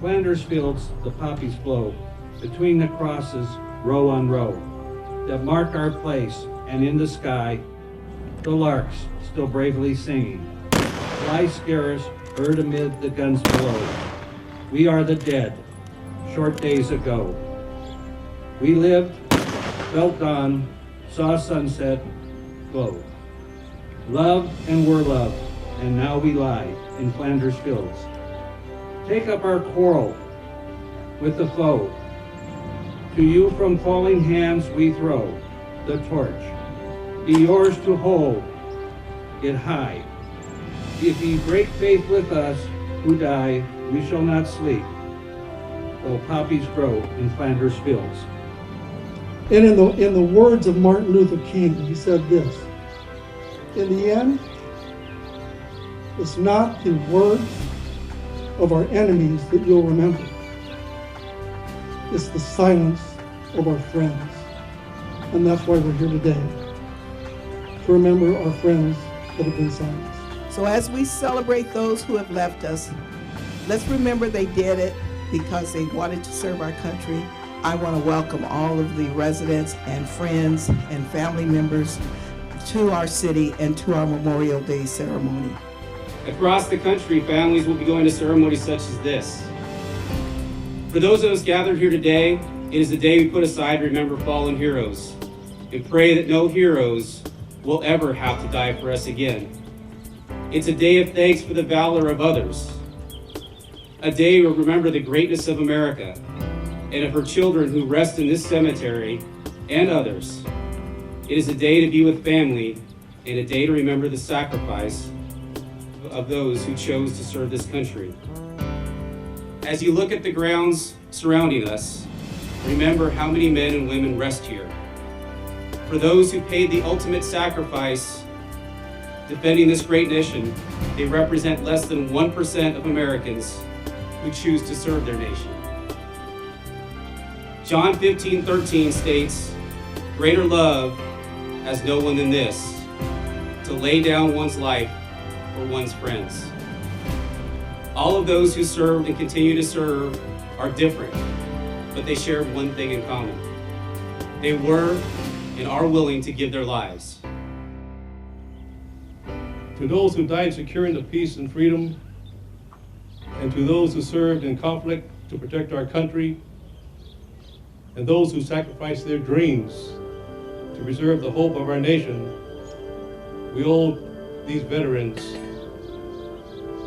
Flanders Fields, the poppies blow, between the crosses, row on row, that mark our place, and in the sky, the larks still bravely singing. Fly scarce, heard amid the guns below. We are the dead, short days ago. We lived, felt dawn, saw sunset, glow. Loved and were loved, and now we lie in Flanders Fields. Take up our quarrel with the foe. To you from falling hands we throw the torch. Be yours to hold it high. If ye break faith with us who die, we shall not sleep, though poppies grow in Flanders Fields. And in the words of Martin Luther King, he said this: in the end, it's not the words of our enemies that you'll remember. It's the silence of our friends. And that's why we're here today, to remember our friends that have been silenced. So as we celebrate those who have left us, let's remember they did it because they wanted to serve our country. I want to welcome all of the residents and friends and family members to our city and to our Memorial Day ceremony. Across the country, families will be going to ceremonies such as this. For those of us gathered here today, it is the day we put aside to remember fallen heroes and pray that no heroes will ever have to die for us again. It's a day of thanks for the valor of others, a day to remember the greatness of America and of her children who rest in this cemetery and others. It is a day to be with family and a day to remember the sacrifice of those who chose to serve this country. As you look at the grounds surrounding us, remember how many men and women rest here. For those who paid the ultimate sacrifice defending this great nation, they represent less than 1% of Americans who choose to serve their nation. John 15:13 states, "Greater love has no one than this, to lay down one's life for one's friends." All of those who served and continue to serve are different, but they share one thing in common. They were and are willing to give their lives. To those who died securing the peace and freedom, and to those who served in conflict to protect our country, and those who sacrificed their dreams to preserve the hope of our nation, we owe these veterans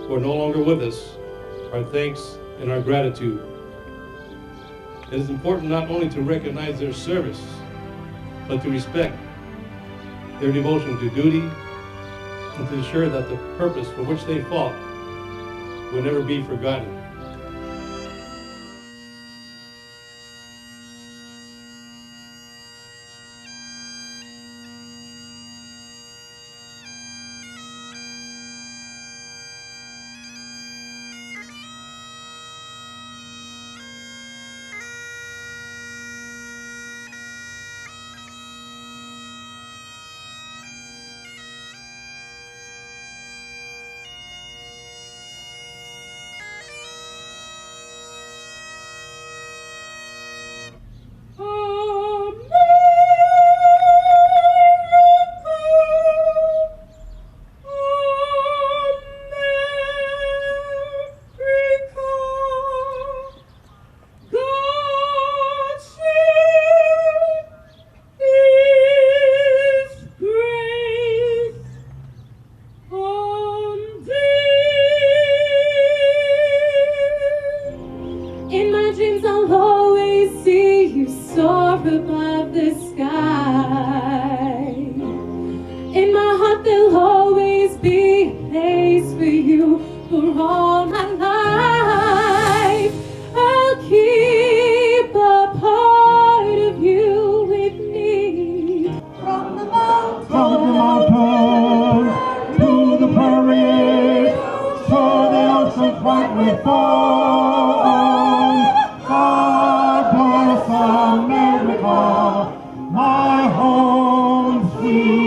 who are no longer with us our thanks and our gratitude. It is important not only to recognize their service, but to respect their devotion to duty and to ensure that the purpose for which they fought will never be forgotten. In my dreams I'll always see you soar above the sky. In my heart there'll always be a place for you for all my life. I'll keep a part of you with me. From the mountain to the prairie, so the ocean's white with foam. God bless America, my home sweet